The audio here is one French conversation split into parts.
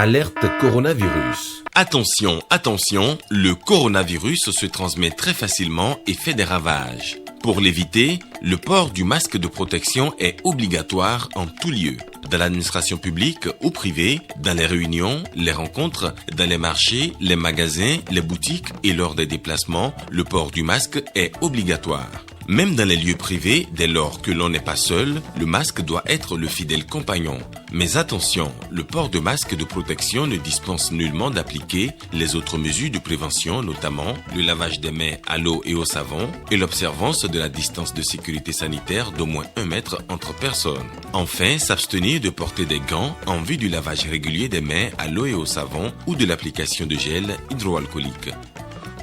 Alerte coronavirus. Attention, attention, le coronavirus se transmet très facilement et fait des ravages. Pour l'éviter, le port du masque de protection est obligatoire en tout lieu. Dans l'administration publique ou privée, dans les réunions, les rencontres, dans les marchés, les magasins, les boutiques et lors des déplacements, le port du masque est obligatoire. Même dans les lieux privés, dès lors que l'on n'est pas seul, le masque doit être le fidèle compagnon. Mais attention, le port de masque de protection ne dispense nullement d'appliquer les autres mesures de prévention, notamment le lavage des mains à l'eau et au savon et l'observance de la distance de sécurité sanitaire d'au moins 1 mètre entre personnes. Enfin, s'abstenir de porter des gants en vue du lavage régulier des mains à l'eau et au savon ou de l'application de gel hydroalcoolique.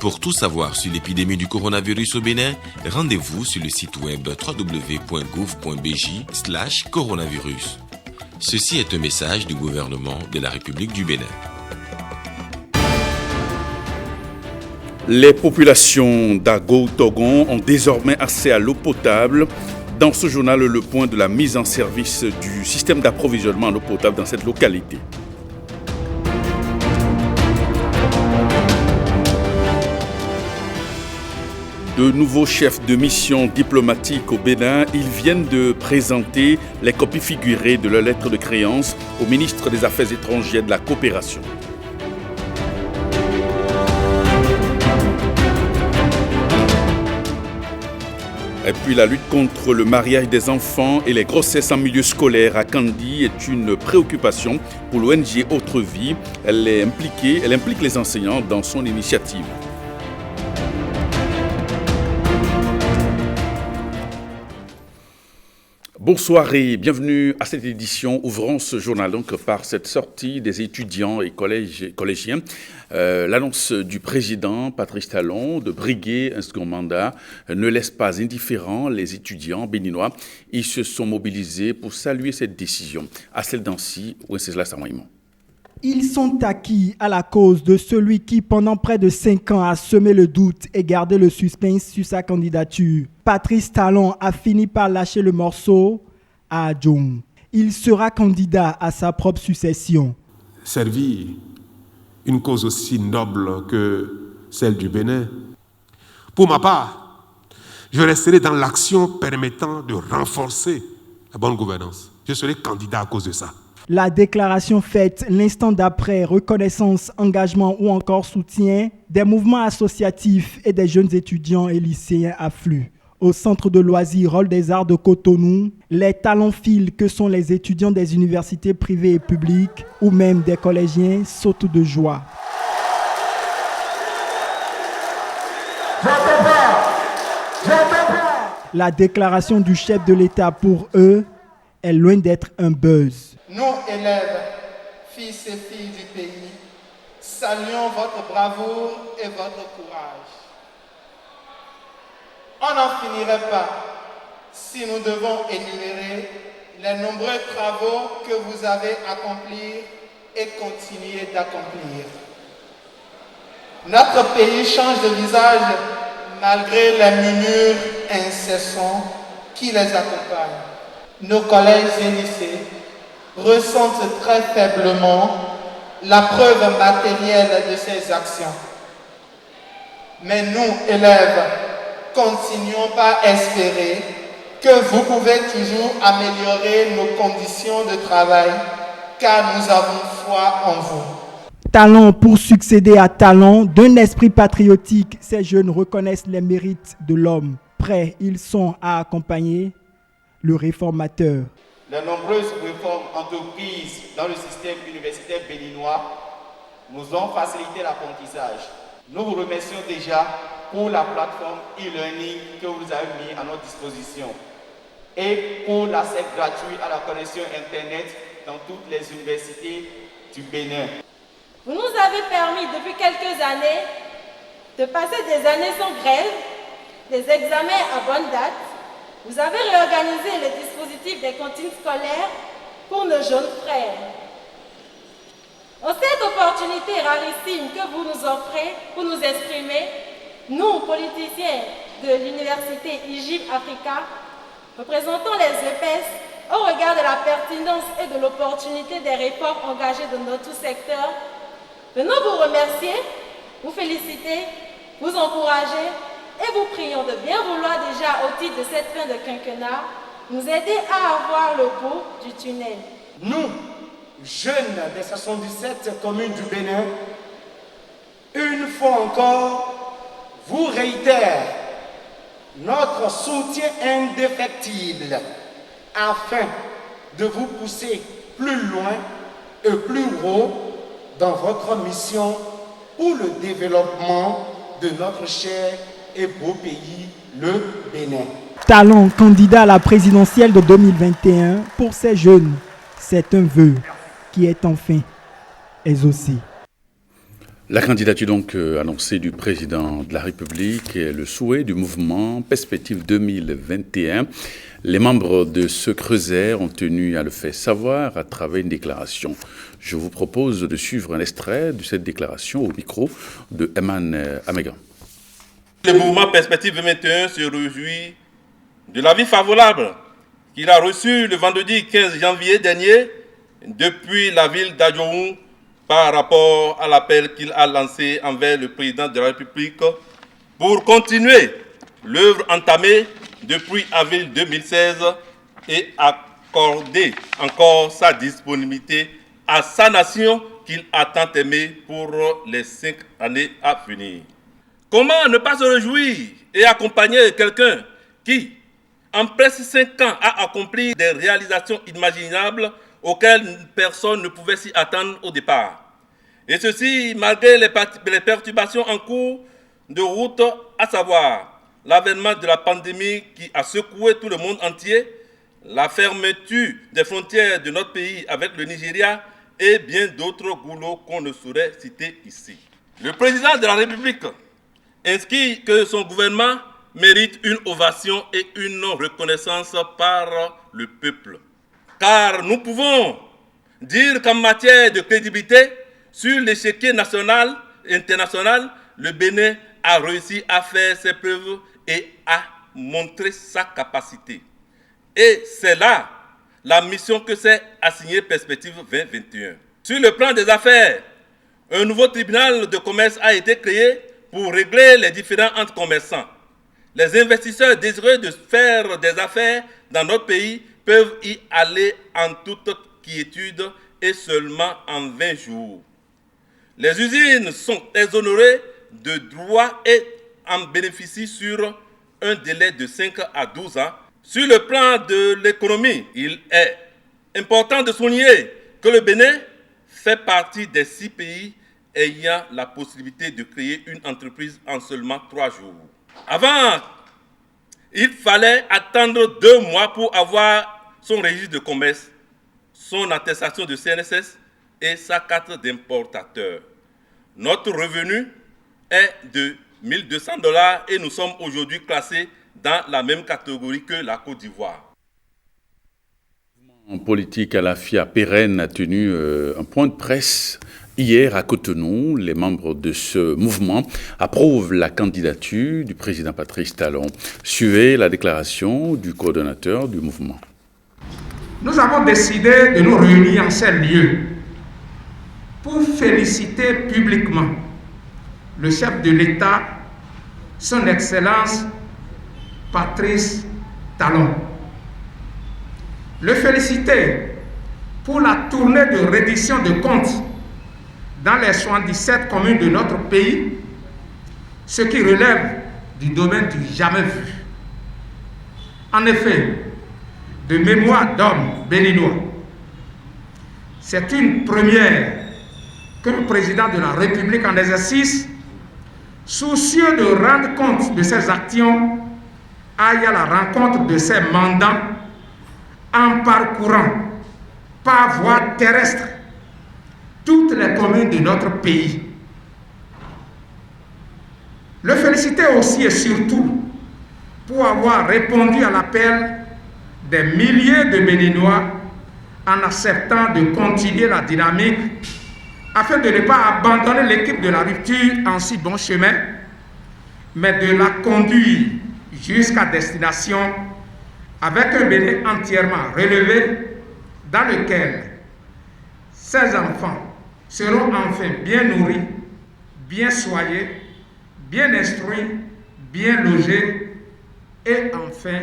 Pour tout savoir sur l'épidémie du coronavirus au Bénin, rendez-vous sur le site web www.gouv.bj/coronavirus. Ceci est un message du gouvernement de la République du Bénin. Les populations d'Ago-Togon ont désormais accès à l'eau potable. Dans ce journal, le point de la mise en service du système d'approvisionnement en eau potable dans cette localité. De nouveaux chefs de mission diplomatique au Bénin, ils viennent de présenter les copies figurées de leur lettre de créance au ministre des Affaires étrangères et de la Coopération. Et puis la lutte contre le mariage des enfants et les grossesses en milieu scolaire à Kandi est une préoccupation pour l'ONG Autre Vie. Elle implique les enseignants dans son initiative. Bonsoir et bienvenue à cette édition. Ouvrons ce journal donc par cette sortie des étudiants et collégiens. L'annonce du président Patrice Talon de briguer un second mandat ne laisse pas indifférents les étudiants béninois. Ils se sont mobilisés pour saluer cette décision. Assel Dancy, Wenceslas Samoïmon. Ils sont acquis à la cause de celui qui, pendant près de 5 ans, a semé le doute et gardé le suspense sur sa candidature. Patrice Talon a fini par lâcher le morceau à Adjoum. Il sera candidat à sa propre succession. Servir une cause aussi noble que celle du Bénin. Pour ma part, je resterai dans l'action permettant de renforcer la bonne gouvernance. Je serai candidat à cause de ça. La déclaration faite l'instant d'après, reconnaissance, engagement ou encore soutien, des mouvements associatifs et des jeunes étudiants et lycéens affluent. Au centre de loisirs Hall des Arts de Cotonou, les talons-fils que sont les étudiants des universités privées et publiques ou même des collégiens sautent de joie. La déclaration du chef de l'État pour eux est loin d'être un buzz. Nous, élèves, fils et filles du pays, saluons votre bravoure et votre courage. On n'en finirait pas si nous devons énumérer les nombreux travaux que vous avez accomplis et continuez d'accomplir. Notre pays change de visage malgré les murmures incessants qui les accompagnent. Nos collèges et lycées ressentent très faiblement la preuve matérielle de ces actions. Mais nous, élèves, continuons par espérer que vous pouvez toujours améliorer nos conditions de travail, car nous avons foi en vous. Talent pour succéder à talent, d'un esprit patriotique, ces jeunes reconnaissent les mérites de l'homme. Prêts, ils sont à accompagner le réformateur. Les nombreuses réformes entreprises dans le système universitaire béninois nous ont facilité l'apprentissage. Nous vous remercions déjà pour la plateforme e-learning que vous avez mis à notre disposition et pour l'accès gratuit à la connexion Internet dans toutes les universités du Bénin. Vous nous avez permis depuis quelques années de passer des années sans grève, des examens à bonne date. Vous avez réorganisé le dispositif des cantines scolaires pour nos jeunes frères. En cette opportunité rarissime que vous nous offrez pour nous exprimer, nous, politiciens de l'université Egypte Africa, représentant les EPS, au regard de la pertinence et de l'opportunité des réformes engagées dans notre secteur, venons vous remercier, vous féliciter, vous encourager et vous prions de bien vouloir déjà au titre de cette fin de quinquennat nous aider à avoir le bout du tunnel. Nous, jeunes des 77 communes du Bénin, une fois encore, vous réitère notre soutien indéfectible afin de vous pousser plus loin et plus haut dans votre mission pour le développement de notre cher et beau pays, le Bénin. Talon, candidat à la présidentielle de 2021, pour ces jeunes, c'est un vœu qui est enfin exaucé. La candidature donc annoncée du président de la République et le souhait du mouvement Perspective 2021. Les membres de ce creuset ont tenu à le faire savoir à travers une déclaration. Je vous propose de suivre un extrait de cette déclaration au micro de Eman Amegan. Le mouvement Perspective 2021 se réjouit de l'avis favorable qu'il a reçu le vendredi 15 janvier dernier depuis la ville d'Adjoum par rapport à l'appel qu'il a lancé envers le président de la République pour continuer l'œuvre entamée depuis avril 2016 et accorder encore sa disponibilité à sa nation qu'il a tant aimée pour les 5 années à venir. Comment ne pas se réjouir et accompagner quelqu'un qui, en presque 5 ans, a accompli des réalisations inimaginables auxquelles personne ne pouvait s'y attendre au départ. Et ceci malgré les perturbations en cours de route, à savoir l'avènement de la pandémie qui a secoué tout le monde entier, la fermeture des frontières de notre pays avec le Nigeria et bien d'autres goulots qu'on ne saurait citer ici. Le président de la République inscrit que son gouvernement mérite une ovation et une reconnaissance par le peuple. Car nous pouvons dire qu'en matière de crédibilité, sur l'échiquier national et international, le Bénin a réussi à faire ses preuves et à montrer sa capacité. Et c'est là la mission que s'est assignée Perspective 2021. Sur le plan des affaires, un nouveau tribunal de commerce a été créé pour régler les différends entre commerçants. Les investisseurs désireux de faire des affaires dans notre pays peuvent y aller en toute quiétude et seulement en 20 jours. Les usines sont exonérées de droits et en bénéficient sur un délai de 5 à 12 ans. Sur le plan de l'économie, il est important de souligner que le Bénin fait partie des 6 pays ayant la possibilité de créer une entreprise en seulement 3 jours. Avant, il fallait attendre 2 mois pour avoir son registre de commerce, son attestation de CNSS et sa carte d'importateur. Notre revenu est de $1 200 et nous sommes aujourd'hui classés dans la même catégorie que la Côte d'Ivoire. En politique, Alafia Pérenne a tenu un point de presse hier à Cotonou. Les membres de ce mouvement approuvent la candidature du président Patrice Talon. Suivez la déclaration du coordonnateur du mouvement. Nous avons décidé de nous réunir en ces lieux pour féliciter publiquement le chef de l'État, son Excellence Patrice Talon. Le féliciter pour la tournée de reddition de comptes dans les 77 communes de notre pays, ce qui relève du domaine du jamais vu. En effet, de mémoire d'homme béninois, c'est une première qu'un président de la République en exercice, soucieux de rendre compte de ses actions, aille à la rencontre de ses mandants en parcourant par voie terrestre toutes les communes de notre pays. Le féliciter aussi et surtout pour avoir répondu à l'appel des milliers de Béninois en acceptant de continuer la dynamique afin de ne pas abandonner l'équipe de la rupture en si bon chemin, mais de la conduire jusqu'à destination avec un Bénin entièrement relevé dans lequel ces enfants seront enfin bien nourris, bien soignés, bien instruits, bien logés et enfin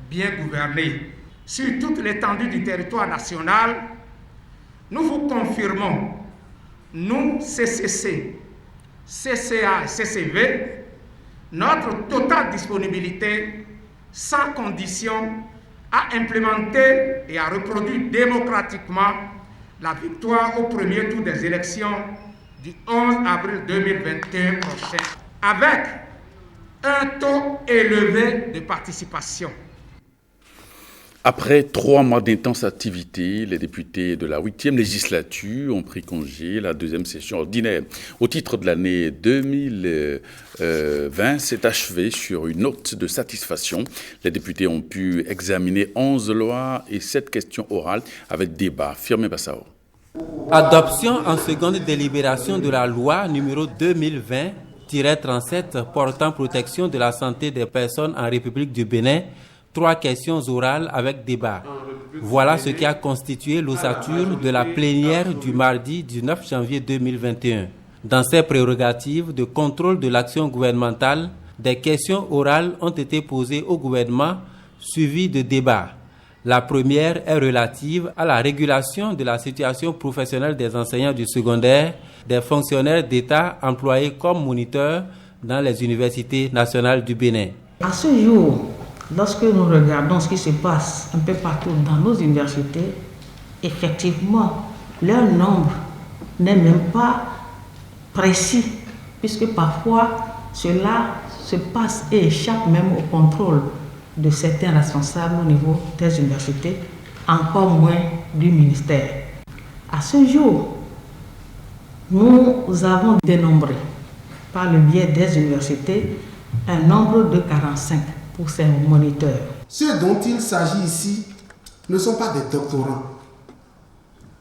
bien gouvernés. Sur toute l'étendue du territoire national, nous vous confirmons, nous CCC, CCA et CCV, notre totale disponibilité sans condition à implémenter et à reproduire démocratiquement la victoire au premier tour des élections du 11 avril 2021 prochain, avec un taux élevé de participation. Après 3 mois d'intense activité, les députés de la 8e législature ont pris congé. La 2e session ordinaire au titre de l'année 2020 s'est achevée sur une note de satisfaction. Les députés ont pu examiner 11 lois et 7 questions orales avec débat. Firmin Bassao. Adoption en seconde délibération de la loi numéro 2020-37 portant protection de la santé des personnes en République du Bénin. 3 questions orales avec débat. Voilà ce qui a constitué l'ossature de la plénière du mardi 19 janvier 2021. Dans ses prérogatives de contrôle de l'action gouvernementale, des questions orales ont été posées au gouvernement, suivies de débats. La première est relative à la régulation de la situation professionnelle des enseignants du secondaire, des fonctionnaires d'État employés comme moniteurs dans les universités nationales du Bénin. À ce jour, lorsque nous regardons ce qui se passe un peu partout dans nos universités, effectivement, leur nombre n'est même pas précis, puisque parfois cela se passe et échappe même au contrôle de certains responsables au niveau des universités, encore moins du ministère. À ce jour, nous avons dénombré par le biais des universités un nombre de 45 pour ces moniteurs. Ceux dont il s'agit ici ne sont pas des doctorants.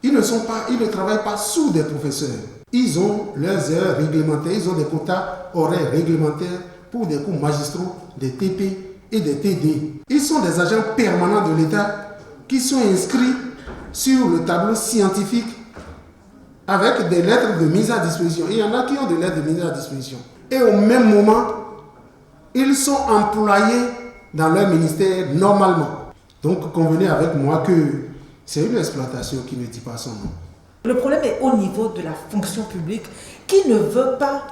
Ils ne travaillent pas sous des professeurs. Ils ont leurs heures réglementaires, ils ont des quotas horaires réglementaires pour des cours magistraux, des TP et des TD. Ils sont des agents permanents de l'État qui sont inscrits sur le tableau scientifique avec des lettres de mise à disposition. Il y en a qui ont des lettres de mise à disposition. Et au même moment, ils sont employés dans leur ministère normalement. Donc convenez avec moi que c'est une exploitation qui ne dit pas son nom. Le problème est au niveau de la fonction publique qui ne veut pas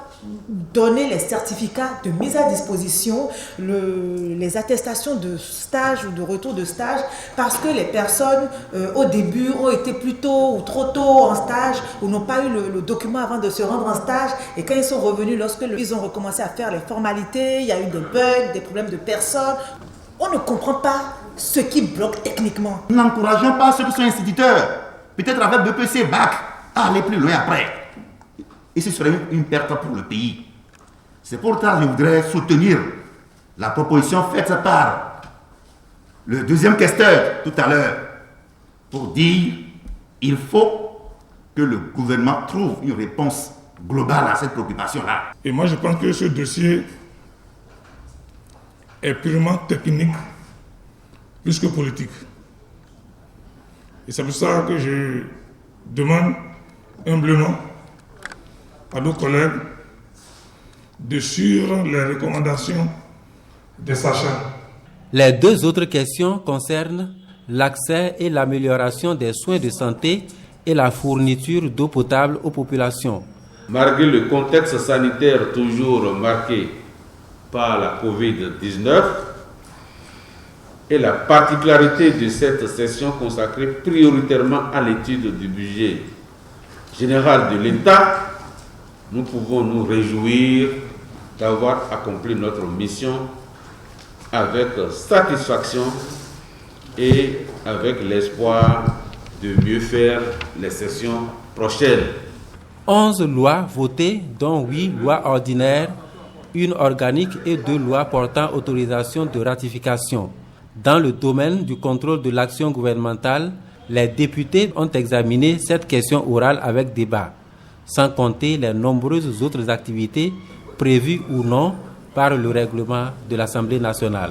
donner les certificats de mise à disposition, les attestations de stage ou de retour de stage, parce que les personnes au début ont été plus tôt ou trop tôt en stage ou n'ont pas eu le document avant de se rendre en stage, et quand ils sont revenus, ils ont recommencé à faire les formalités, il y a eu des bugs, des problèmes de personnes. On ne comprend pas ce qui bloque techniquement. Nous n'encourageons pas ceux qui sont instituteurs, peut-être avec BPC, bac, à aller plus loin après. Et ce serait une perte pour le pays. C'est pourquoi je voudrais soutenir la proposition faite par le deuxième questeur tout à l'heure pour dire qu'il faut que le gouvernement trouve une réponse globale à cette préoccupation-là. Et moi je pense que ce dossier est purement technique plus que politique. Et c'est pour ça que je demande humblement à nos collègues de suivre les recommandations des sachants. Les 2 autres questions concernent l'accès et l'amélioration des soins de santé et la fourniture d'eau potable aux populations. Malgré le contexte sanitaire toujours marqué par la COVID-19 et la particularité de cette session consacrée prioritairement à l'étude du budget général de l'État, nous pouvons nous réjouir d'avoir accompli notre mission avec satisfaction et avec l'espoir de mieux faire les sessions prochaines. 11 lois votées, dont 8 lois ordinaires, 1 organique et 2 lois portant autorisation de ratification. Dans le domaine du contrôle de l'action gouvernementale, les députés ont examiné cette question orale avec débat, sans compter les nombreuses autres activités prévues ou non par le règlement de l'Assemblée nationale.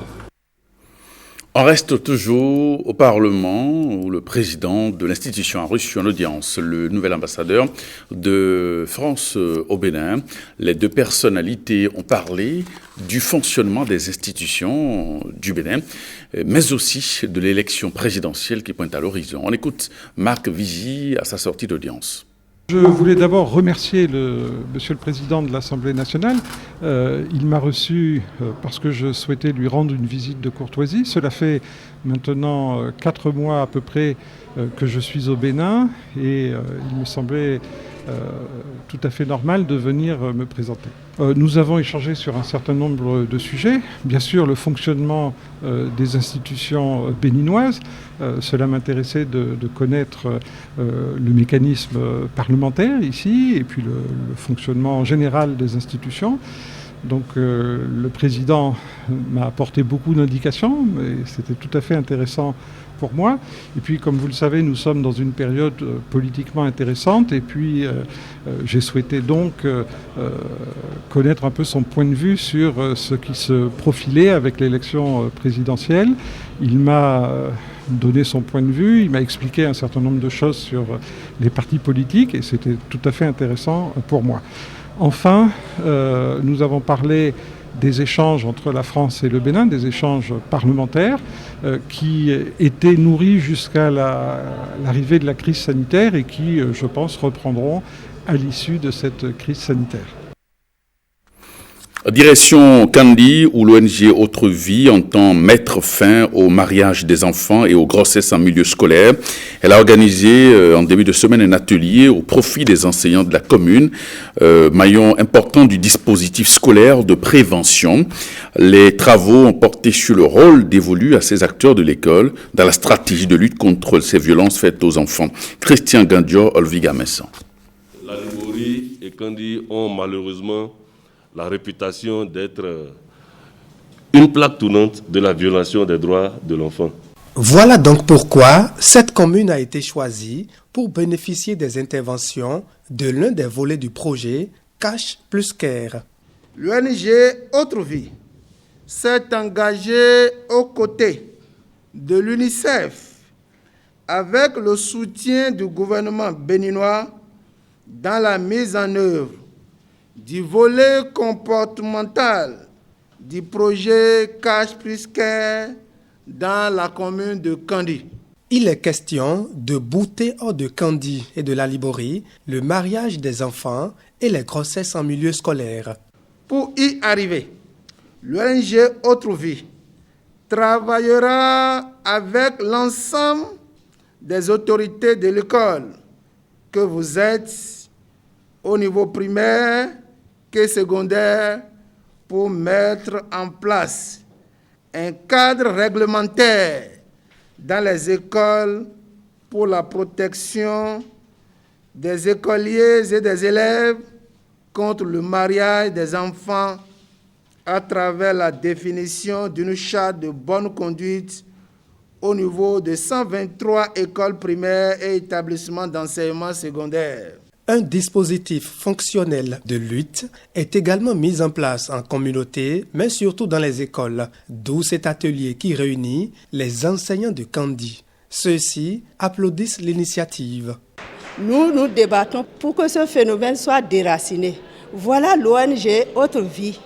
On reste toujours au Parlement où le président de l'institution a reçu en audience le nouvel ambassadeur de France au Bénin. Les deux personnalités ont parlé du fonctionnement des institutions du Bénin, mais aussi de l'élection présidentielle qui pointe à l'horizon. On écoute Marc Vizy à sa sortie d'audience. Je voulais d'abord remercier Monsieur le Président de l'Assemblée nationale. Il m'a reçu parce que je souhaitais lui rendre une visite de courtoisie. Cela fait maintenant 4 mois à peu près que je suis au Bénin et il me semblait tout à fait normal de venir me présenter. Nous avons échangé sur un certain nombre de sujets. Bien sûr, le fonctionnement des institutions béninoises. Cela m'intéressait de connaître le mécanisme parlementaire ici et puis le fonctionnement général des institutions. Donc le président m'a apporté beaucoup d'indications, mais c'était tout à fait intéressant pour moi. Et puis, comme vous le savez, nous sommes dans une période politiquement intéressante. Et puis, j'ai souhaité donc connaître un peu son point de vue sur ce qui se profilait avec l'élection présidentielle. Il m'a donné son point de vue, il m'a expliqué un certain nombre de choses sur les partis politiques et c'était tout à fait intéressant pour moi. Enfin, nous avons parlé des échanges entre la France et le Bénin, des échanges parlementaires qui étaient nourris jusqu'à l'arrivée de la crise sanitaire et qui, je pense, reprendront à l'issue de cette crise sanitaire. Direction Kandi, où l'ONG Autre Vie entend mettre fin au mariage des enfants et aux grossesses en milieu scolaire. Elle a organisé en début de semaine un atelier au profit des enseignants de la commune, maillon important du dispositif scolaire de prévention. Les travaux ont porté sur le rôle dévolu à ces acteurs de l'école dans la stratégie de lutte contre ces violences faites aux enfants. Christian Gandio, Olviga Messan. La Libori et Kandi ont malheureusement la réputation d'être une plaque tournante de la violation des droits de l'enfant. Voilà donc pourquoi cette commune a été choisie pour bénéficier des interventions de l'un des volets du projet Cash plus Care. L'ONG Autre Vie s'est engagée aux côtés de l'UNICEF avec le soutien du gouvernement béninois dans la mise en œuvre du volet comportemental du projet Cash plus Care dans la commune de Kandi. Il est question de bouter hors de Kandi et de la Libori le mariage des enfants et les grossesses en milieu scolaire. Pour y arriver, l'ONG Autre Vie travaillera avec l'ensemble des autorités de l'école que vous êtes au niveau primaire que secondaire pour mettre en place un cadre réglementaire dans les écoles pour la protection des écoliers et des élèves contre le mariage des enfants à travers la définition d'une charte de bonne conduite au niveau de 123 écoles primaires et établissements d'enseignement secondaire. Un dispositif fonctionnel de lutte est également mis en place en communauté, mais surtout dans les écoles, d'où cet atelier qui réunit les enseignants de Kandi. Ceux-ci applaudissent l'initiative. Nous débattons pour que ce phénomène soit déraciné. Voilà l'ONG Autre Vie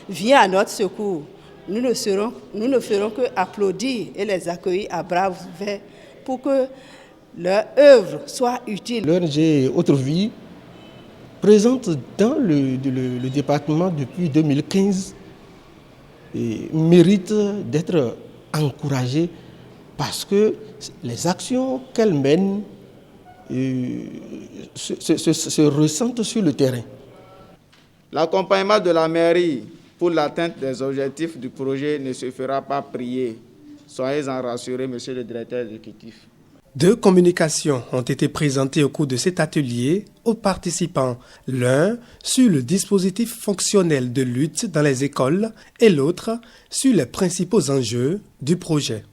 vient à notre secours. Nous ne ferons que applaudir et les accueillir à bras ouverts pour que leur œuvre soit utile. L'ONG Autre Vie, présente dans le département depuis 2015, mérite d'être encouragée parce que les actions qu'elle mène se ressentent sur le terrain. L'accompagnement de la mairie pour l'atteinte des objectifs du projet ne se fera pas prier. Soyez-en rassurés, monsieur le directeur exécutif. 2 communications ont été présentées au cours de cet atelier aux participants. L'un sur le dispositif fonctionnel de lutte dans les écoles et l'autre sur les principaux enjeux du projet.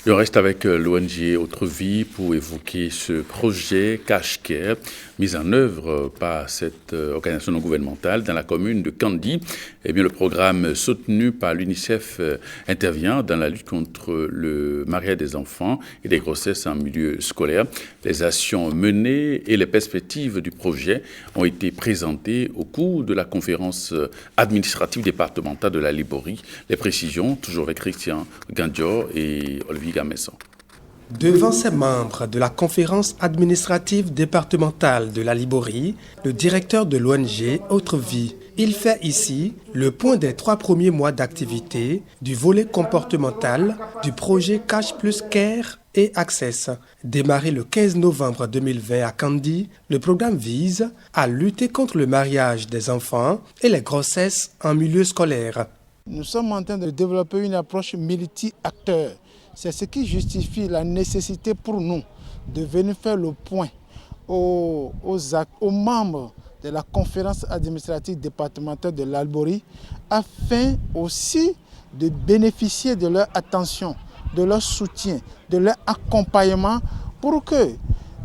Je reste avec l'ONG Autre Vie pour évoquer ce projet Cash Care mis en œuvre par cette organisation non gouvernementale dans la commune de Kandi. Eh bien, le programme soutenu par l'UNICEF intervient dans la lutte contre le mariage des enfants et des grossesses en milieu scolaire. Les actions menées et les perspectives du projet ont été présentées au cours de la conférence administrative départementale de la Liborie. Les précisions, toujours avec Christian Gandior et Olivier Gamesson. Devant ses membres de la conférence administrative départementale de la Liborie, le directeur de l'ONG Autre Vie, il fait ici le point des 3 premiers mois d'activité du volet comportemental du projet Cash plus Care et Access. Démarré le 15 novembre 2020 à Kandi, le programme vise à lutter contre le mariage des enfants et les grossesses en milieu scolaire. Nous sommes en train de développer une approche multi-acteurs. C'est ce qui justifie la nécessité pour nous de venir faire le point aux membres de la conférence administrative départementale de l'Alborie afin aussi de bénéficier de leur attention, de leur soutien, de leur accompagnement pour que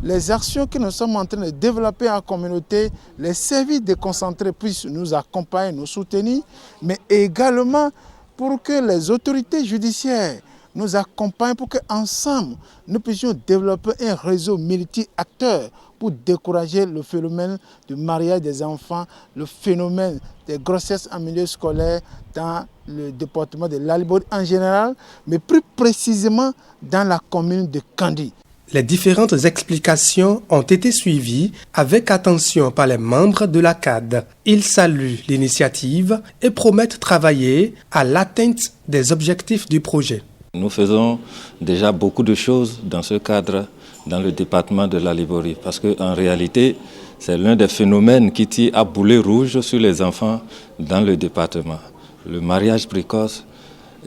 les actions que nous sommes en train de développer en communauté, les services déconcentrés puissent nous accompagner, nous soutenir, mais également pour que les autorités judiciaires nous accompagnent pour qu'ensemble, nous puissions développer un réseau multi-acteurs pour décourager le phénomène du mariage des enfants, le phénomène des grossesses en milieu scolaire dans le département de l'Alborie en général, mais plus précisément dans la commune de Kandi. Les différentes explications ont été suivies avec attention par les membres de la CAD. Ils saluent l'initiative et promettent travailler à l'atteinte des objectifs du projet. Nous faisons déjà beaucoup de choses dans ce cadre dans le département de la Liborie parce qu'en réalité, c'est l'un des phénomènes qui tire à boulet rouge sur les enfants dans le département. Le mariage précoce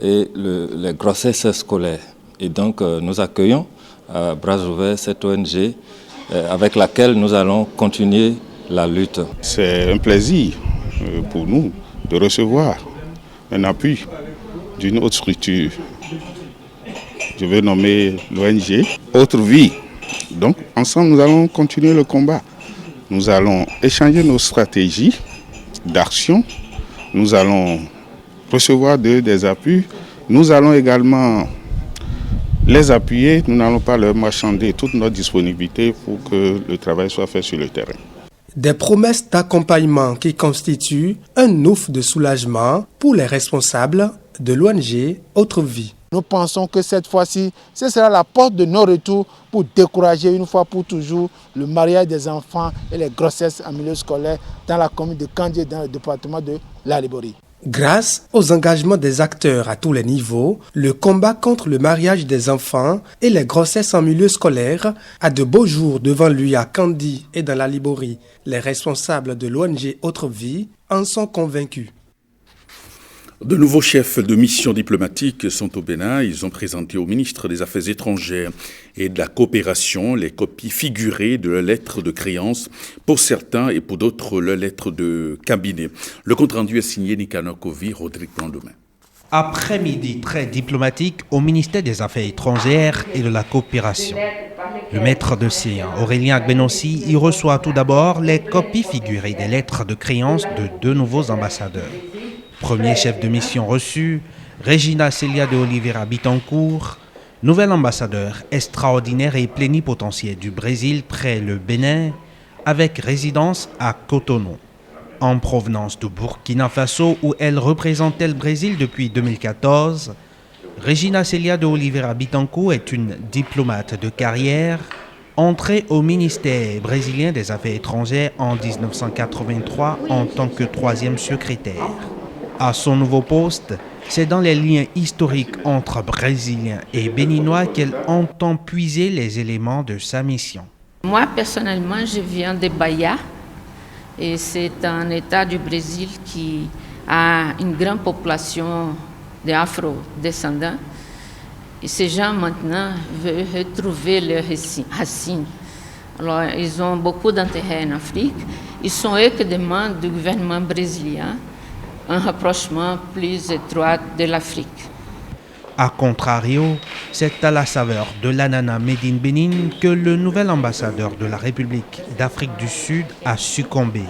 et les grossesses scolaires. Et donc, nous accueillons à bras ouverts cette ONG avec laquelle nous allons continuer la lutte. C'est un plaisir pour nous de recevoir un appui d'une autre structure. Je vais nommer l'ONG Autre Vie. Donc, ensemble, nous allons continuer le combat. Nous allons échanger nos stratégies d'action. Nous allons recevoir des appuis. Nous allons également les appuyer. Nous n'allons pas leur marchander toute notre disponibilité pour que le travail soit fait sur le terrain. Des promesses d'accompagnement qui constituent un ouf de soulagement pour les responsables de l'ONG Autre Vie. Nous pensons que cette fois-ci, ce sera la porte de non-retour pour décourager une fois pour toujours le mariage des enfants et les grossesses en milieu scolaire dans la commune de Kandi, dans le département de la Liborie. Grâce aux engagements des acteurs à tous les niveaux, le combat contre le mariage des enfants et les grossesses en milieu scolaire a de beaux jours devant lui à Kandi et dans la Liborie. Les responsables de l'ONG Autre Vie en sont convaincus. De nouveaux chefs de mission diplomatique sont au Bénin. Ils ont présenté au ministre des Affaires étrangères et de la coopération les copies figurées de leurs lettres de créance, pour certains et pour d'autres leurs lettres de cabinet. Le compte-rendu est signé Nicanor Kovi, Rodrigue Plandomain. Après-midi très diplomatique au ministère des Affaires étrangères et de la coopération. Le maître de séance, Aurélien Agbenossi, y reçoit tout d'abord les copies figurées des lettres de créance de 2 nouveaux ambassadeurs. Premier chef de mission reçu, Regina Célia de Oliveira Bittencourt, nouvel ambassadeur extraordinaire et plénipotentiaire du Brésil près le Bénin, avec résidence à Cotonou. En provenance du Burkina Faso où elle représentait le Brésil depuis 2014, Regina Célia de Oliveira Bittencourt est une diplomate de carrière, entrée au ministère brésilien des Affaires étrangères en 1983 en tant que 3e secrétaire. À son nouveau poste, c'est dans les liens historiques entre Brésiliens et Béninois qu'elle entend puiser les éléments de sa mission. Moi, personnellement, je viens de Bahia et c'est un État du Brésil qui a une grande population d'afro-descendants. Et ces gens, maintenant, veulent retrouver leurs racines. Alors, ils ont beaucoup d'intérêt en Afrique. Ils sont eux qui demandent du gouvernement brésilien un rapprochement plus étroit de l'Afrique. A contrario, c'est à la saveur de l'ananas made in Bénin que le nouvel ambassadeur de la République d'Afrique du Sud a succombé,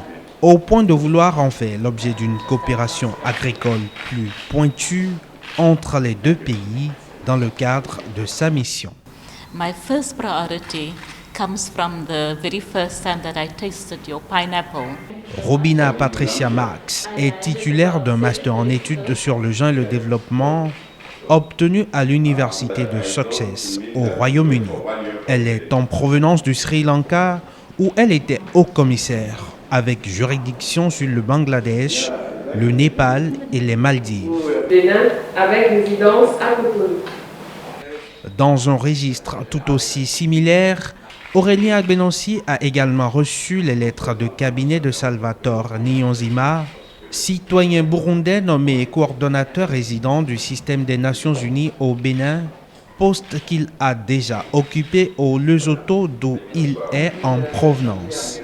au point de vouloir en faire l'objet d'une coopération agricole plus pointue entre les deux pays dans le cadre de sa mission. My first priority comes from the very first time that I tasted your pineapple. Robina Patricia Marx est titulaire d'un master en études sur le genre et le développement obtenu à l'université de Sussex au Royaume-Uni. Elle est en provenance du Sri Lanka où elle était haut-commissaire avec juridiction sur le Bangladesh, le Népal et les Maldives. Bénin avec résidence à Cotonou. Dans un registre tout aussi similaire, Aurélien Agbenonsi a également reçu les lettres de cabinet de Salvatore Niyonzima, citoyen burundais nommé coordonnateur résident du système des Nations Unies au Bénin, poste qu'il a déjà occupé au Lesotho d'où il est en provenance.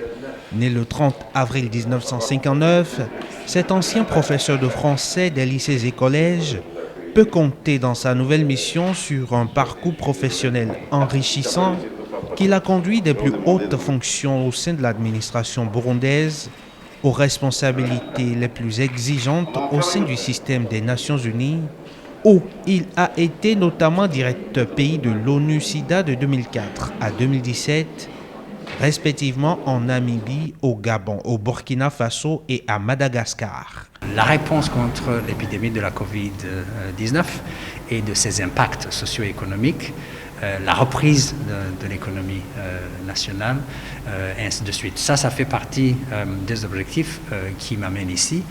Né le 30 avril 1959, cet ancien professeur de français des lycées et collèges peut compter dans sa nouvelle mission sur un parcours professionnel enrichissant qui l'a conduit des plus hautes fonctions au sein de l'administration burundaise aux responsabilités les plus exigeantes au sein du système des Nations Unies, où il a été notamment directeur pays de l'ONU-SIDA de 2004 à 2017, respectivement en Namibie, au Gabon, au Burkina Faso et à Madagascar. La réponse contre l'épidémie de la Covid-19 et de ses impacts socio-économiques, la reprise de l'économie nationale, et ainsi de suite. Ça fait partie des objectifs qui m'amènent ici.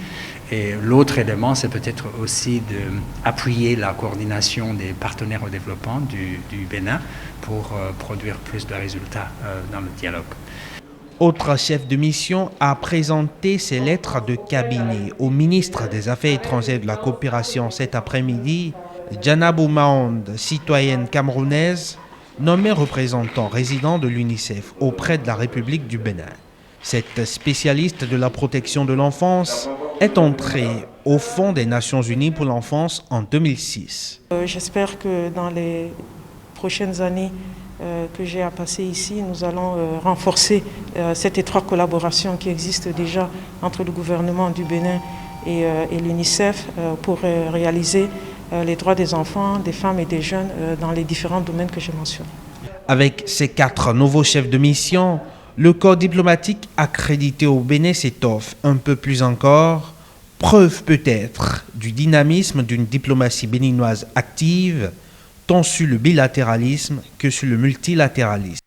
Et l'autre élément, c'est peut-être aussi d'appuyer la coordination des partenaires au développement du Bénin pour produire plus de résultats dans le dialogue. Autre chef de mission a présenté ses lettres de cabinet au ministre des Affaires étrangères de la coopération cet après-midi, Janabou Maonde, citoyenne camerounaise, nommée représentant résident de l'UNICEF auprès de la République du Bénin. Cette spécialiste de la protection de l'enfance est entrée au Fonds des Nations Unies pour l'enfance en 2006. J'espère que dans les prochaines années que j'ai à passer ici, nous allons renforcer cette étroite collaboration qui existe déjà entre le gouvernement du Bénin et l'UNICEF pour réaliser les droits des enfants, des femmes et des jeunes dans les différents domaines que j'ai mentionnés. Avec ces 4 nouveaux chefs de mission, le corps diplomatique accrédité au Bénin s'étoffe un peu plus encore, preuve peut-être du dynamisme d'une diplomatie béninoise active, tant sur le bilatéralisme que sur le multilatéralisme.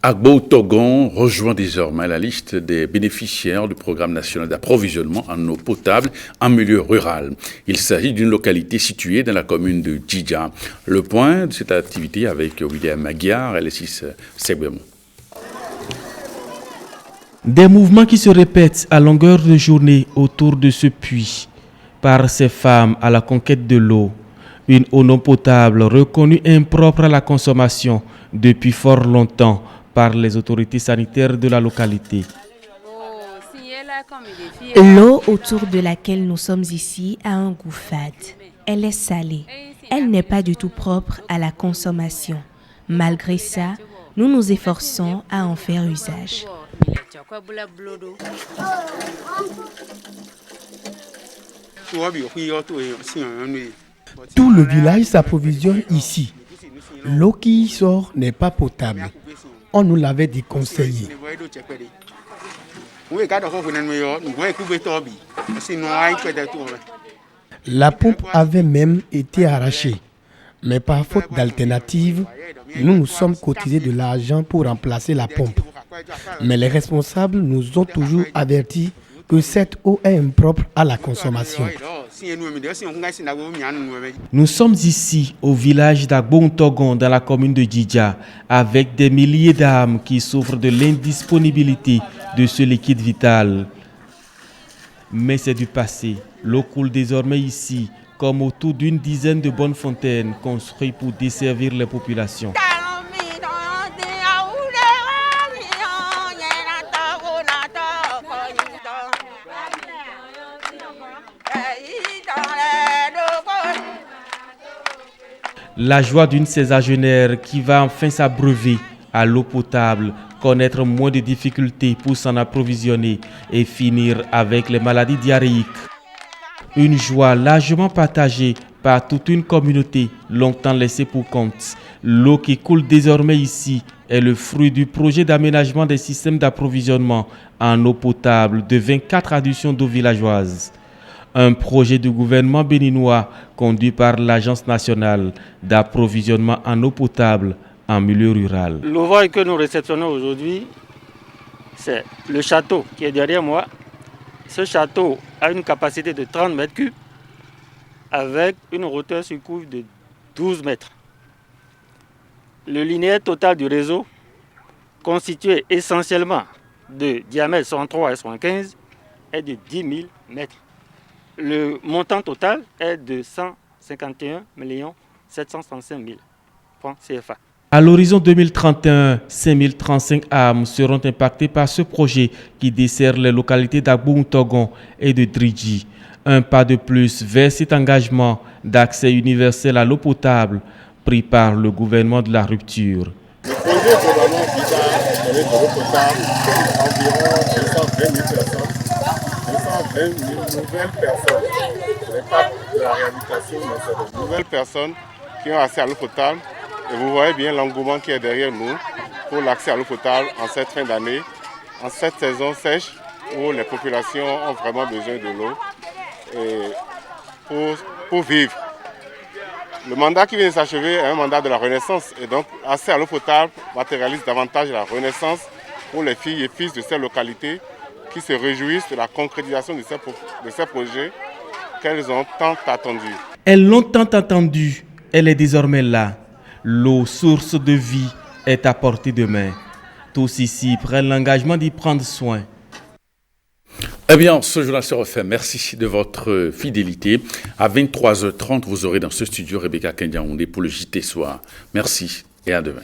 Agbo Togon rejoint désormais la liste des bénéficiaires du programme national d'approvisionnement en eau potable en milieu rural. Il s'agit d'une localité située dans la commune de Djidja. Le point de cette activité avec William Aguiar et Lessis Segbemon. Des mouvements qui se répètent à longueur de journée autour de ce puits par ces femmes à la conquête de l'eau. Une eau non potable reconnue impropre à la consommation depuis fort longtemps par les autorités sanitaires de la localité. L'eau autour de laquelle nous sommes ici a un goût fade. Elle est salée. Elle n'est pas du tout propre à la consommation. Malgré ça, nous nous efforçons à en faire usage. Tout le village s'approvisionne ici. L'eau qui y sort n'est pas potable. On nous l'avait déconseillé. La pompe avait même été arrachée. Mais par faute d'alternative, nous nous sommes cotisés de l'argent pour remplacer la pompe. Mais les responsables nous ont toujours avertis que cette eau est impropre à la consommation. Nous sommes ici au village d'Agbo Togon dans la commune de Djidja avec des milliers d'âmes qui souffrent de l'indisponibilité de ce liquide vital. Mais c'est du passé. L'eau coule désormais ici comme autour d'une dizaine de bonnes fontaines construites pour desservir les populations. La joie d'une sexagénaire qui va enfin s'abreuver à l'eau potable, connaître moins de difficultés pour s'en approvisionner et finir avec les maladies diarrhéiques. Une joie largement partagée par toute une communauté longtemps laissée pour compte. L'eau qui coule désormais ici est le fruit du projet d'aménagement des systèmes d'approvisionnement en eau potable de 24 adductions d'eau villageoises. Un projet du gouvernement béninois conduit par l'Agence nationale d'approvisionnement en eau potable en milieu rural. L'ouvrage que nous réceptionnons aujourd'hui, c'est le château qui est derrière moi. Ce château a une capacité de 30 mètres cubes avec une hauteur sur couve de 12 mètres. Le linéaire total du réseau, constitué essentiellement de diamètre 63 et 75, est de 10 000 mètres. Le montant total est de 151 735 000 francs CFA. À l'horizon 2031, 5035 âmes seront impactées par ce projet qui dessert les localités d'Agbou-Ntogon et de Dridji. Un pas de plus vers cet engagement d'accès universel à l'eau potable pris par le gouvernement de la rupture. Le projet globalement vise à donner de l'eau potable à environ 220 000 personnes. 220 000 nouvelles personnes. Ce n'est pas de la réhabilitation, mais c'est de nouvelles personnes qui ont accès à l'eau potable. Et vous voyez bien l'engouement qui est derrière nous pour l'accès à l'eau potable en cette fin d'année, en cette saison sèche où les populations ont vraiment besoin de l'eau pour vivre. Le mandat qui vient de s'achever est un mandat de la Renaissance et donc l'accès à l'eau potable matérialise davantage la renaissance pour les filles et fils de ces localités qui se réjouissent de la concrétisation de ces projets qu'elles ont tant attendus. Elles l'ont tant attendu, elle est désormais là. L'eau, source de vie, est à portée de main. Tous ici prennent l'engagement d'y prendre soin. Eh bien, ce journal se refait. Merci de votre fidélité. À 23h30, vous aurez dans ce studio Rebecca Kendiaoundé pour le JT Soir. Merci et à demain.